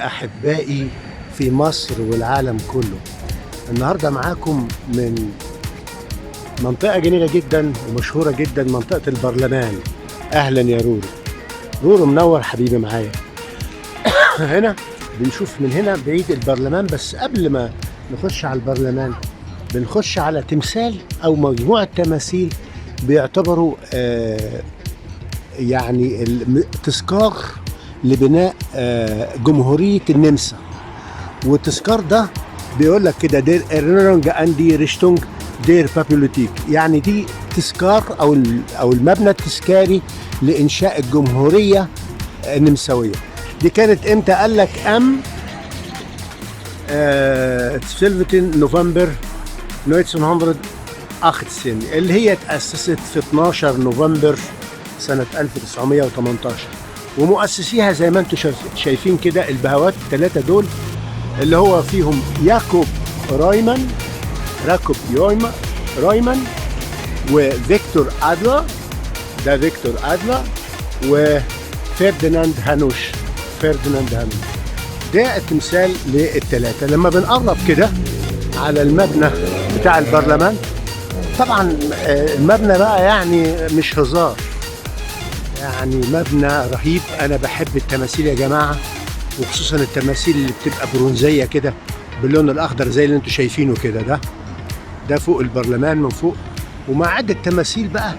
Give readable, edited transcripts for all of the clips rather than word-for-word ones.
أحبائي في مصر والعالم كله. النهاردة معاكم من منطقة جميلة جدا ومشهورة جدا، منطقة البرلمان. أهلا يا رورو. رورو منور حبيبي معايا. هنا بنشوف من هنا بعيد البرلمان، بس قبل ما نخش على البرلمان بنخش على تمثال أو مجموعة تماثيل بيعتبروا يعني تذكار لبناء جمهورية النمسا. والتذكار ده بيقول لك كده دير إيرنرونج أندي ريشتونج دير بابيولوتيك، يعني دي تذكار أو المبنى التذكاري لإنشاء الجمهورية النمساوية. دي كانت إمتى؟ قال لك 17 نوفمبر 1918، اللي هي تأسست في 12 نوفمبر سنة 1918. ومؤسسيها زي ما انتم شايفين كده البهوات الثلاثة دول، اللي هو فيهم ياكوب رايمان وفيكتور أدلر، ده فيكتور أدلر، وفرديناند هانوش. ده التمثال للثلاثة. لما بنقرب كده على المبنى بتاع البرلمان، طبعا المبنى بقى يعني مش هزار، يعني مبنى رهيب. انا بحب التماثيل يا جماعة، وخصوصا التماثيل اللي بتبقى برونزية كده باللون الاخضر زي اللي انتوا شايفينه كده. ده فوق البرلمان من فوق، ومع عدة تماثيل بقى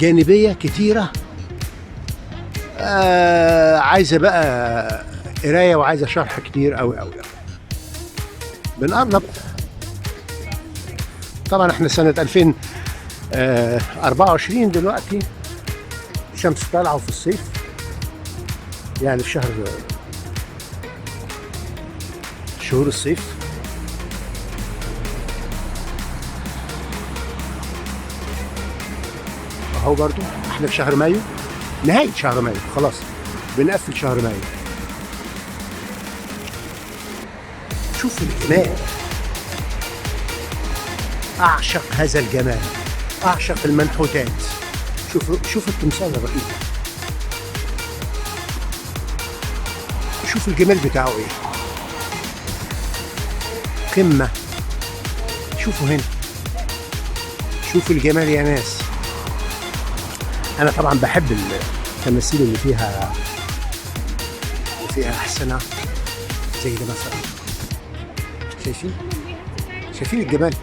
جانبية كتيرة عايزة بقى قراية وعايزة شرح كتير قوي. بنقرب. طبعا احنا سنة 2024 دلوقتي، الشمس طالعة في الصيف، يعني في شهور الصيف. اهو برضو احنا في شهر مايو، نهاية شهر مايو، خلاص بنقفل شهر مايو. شوف الجمال، اعشق هذا الجمال، اعشق المنحوتات. شوف التمثال الرهيب، شوف الجمال بتاعه ايه، قمة. شوفوا هنا، شوفوا الجمال يا ناس. انا طبعا بحب التماثيل اللي فيها احسنة زي ده مثلا. شايفين الجمال.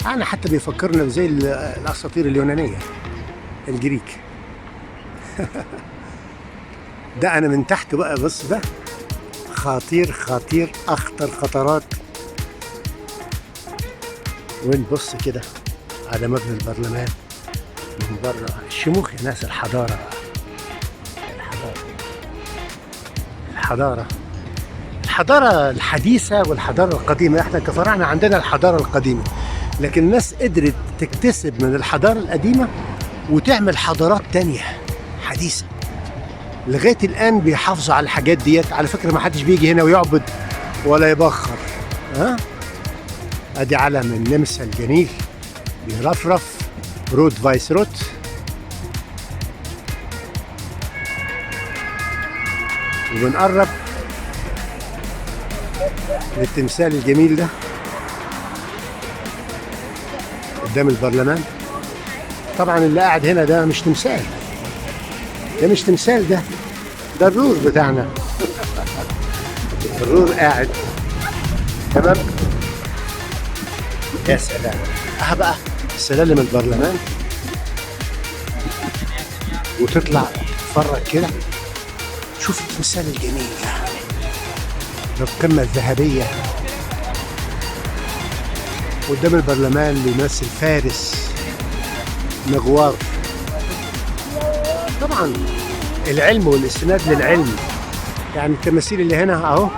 انا حتى بيفكرنا زي الاساطير اليونانية الجريك. ده انا من تحت بقى، بص ده خطير اخطر خطرات. ونبص كده على مبنى البرلمان من بره. الشموخ يا ناس، الحضارة الحديثة والحضارة القديمة. احنا كفراعنة عندنا الحضارة القديمة، لكن الناس قدرت تكتسب من الحضارة القديمة وتعمل حضارات تانية حديثة. لغاية الآن بيحافظوا على الحاجات ديت. على فكرة ما حدش بيجي هنا ويعبد ولا يبخر. ادي علم النمسا الجميل بيرفرف، رود فايسروت. وبنقرب للتمثال الجميل ده قدام البرلمان. طبعا اللي قاعد هنا ده مش تمثال، ده الرور بتاعنا. الرور قاعد تمام. يا سلام. بقى سلالم البرلمان، وتطلع تتفرج كده. شوف التمثال الجميل ده، القمة الذهبية قدام البرلمان، بيمثل فارس مغوار. طبعا العلم والاستناد للعلم. يعني التماثيل اللي هنا اهو،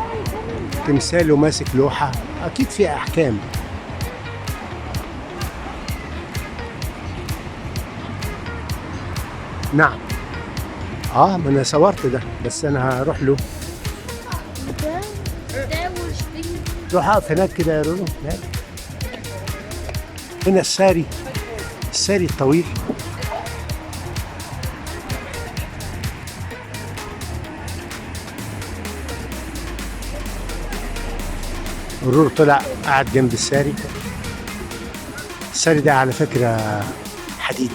تمثال وماسك لوحة، اكيد فيها احكام. نعم. ما انا صورت ده، بس انا هروح له. روح اقف هناك كده يا رونو. هنا الساري الطويل. الرور طلع قاعد جنب الساري. الساري ده على فكرة حديد،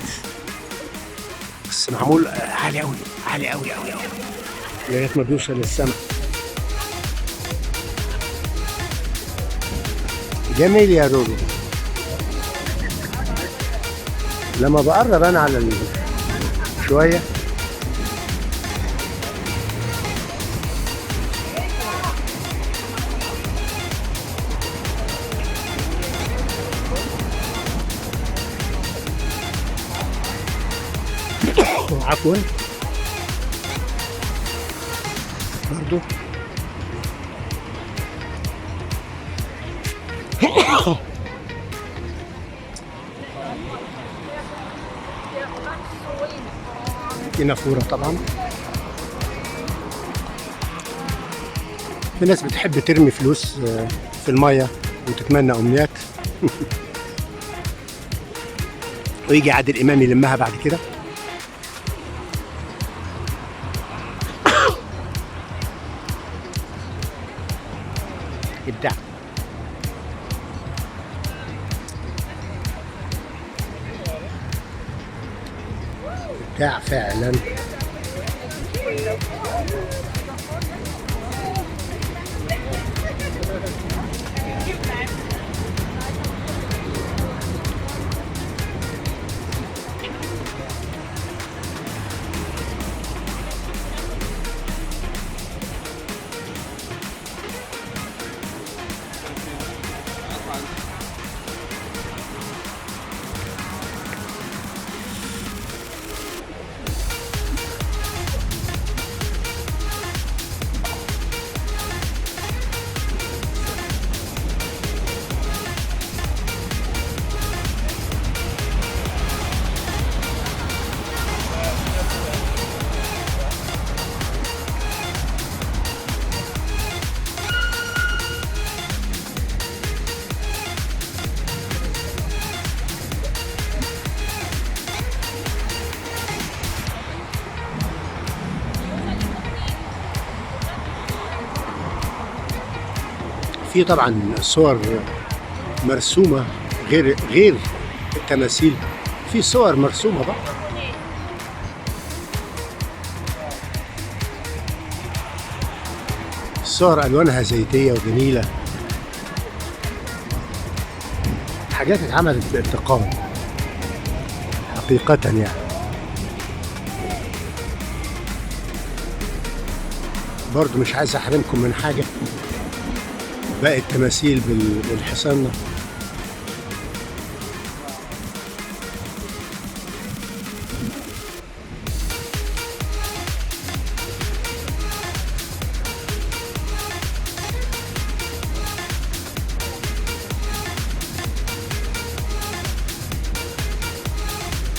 بس معمول عالي أوي، عالي أوي أوي أوي لغاية ما بيوصل للسما. جميل يا رورو. لما بقرب أنا على شوية عفوا برضو في نافورة طبعا. في ناس بتحب ترمي فلوس في المية وتتمنى أمنيات ويجي عادل إمام يلمها بعد كده. إبداع. إبداع فعلا. في طبعا صور مرسومة غير التماثيل، في صور مرسومة بقى. الصور ألوانها زيتية وجميلة، حاجات اتعملت باتقان حقيقة يعني. برضو مش عايز أحرمكم من حاجة، باقي التماثيل بالحصانة.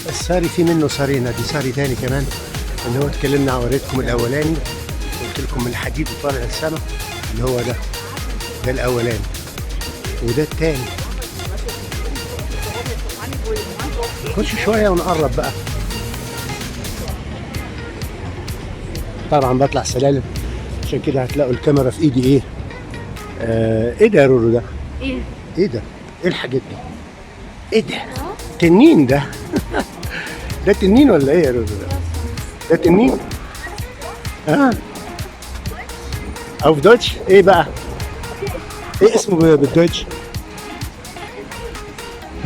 الساري في منه سارين، دي ساري تاني كمان اللي هو اتكلمنا وريتكم الاولاني، قلت لكم الحديد وطالع السما اللي هو ده الاولاني، وده التاني. نخش شويه ونقرب بقى. طبعا بطلع سلالم عشان كده هتلاقوا الكاميرا في ايدي ايه. ايه ده يا رورو ده؟ ايه ده؟ ايه الحاجات دي؟ ايه ده؟ تنين ده؟ ده تنين ولا ايه يا رورو ده؟ ده تنين؟ او في دوتش ايه بقى؟ ايه اسمه بالدوتش؟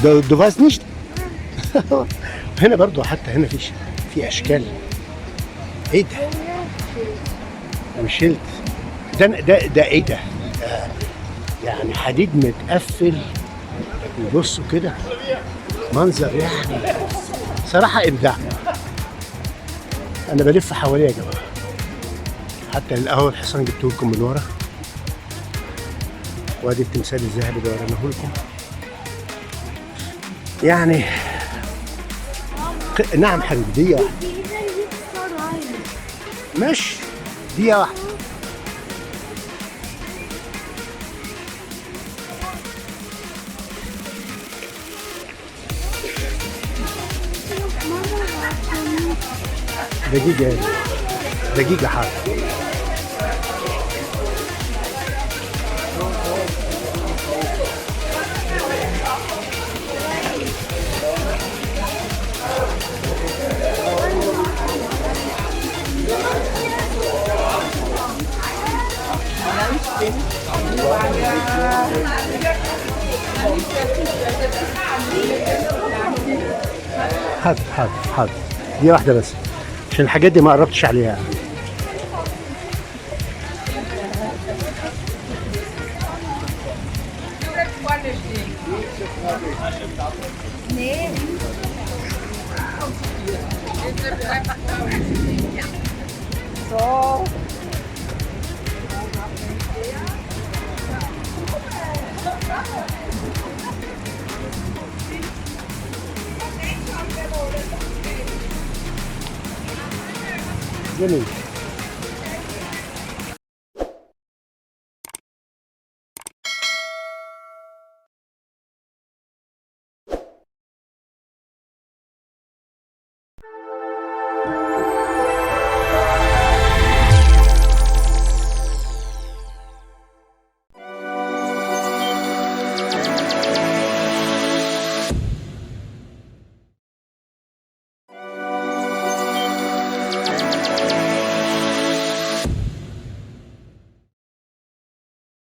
Du weißt nicht؟ هنا برضو حتى هنا في اشكال. ايه ده؟ مش شلت ده ايه ده؟ يعني حديد متقفل. بصوا كده منظر يعني صراحة ابداع. انا بلف حواليه يا جماعة، حتى القهوة الحصان جبته لكم من ورا، وادي التمثال الذهبي اللي وريناه لكم. يعني نعم حبيبي، دقيقة واحدة ماشي، دقيقة واحدة. دقيقة حاضر. حاضر حاضر حاضر، دي واحدة بس عشان الحاجات دي ما قربتش عليها. جميل.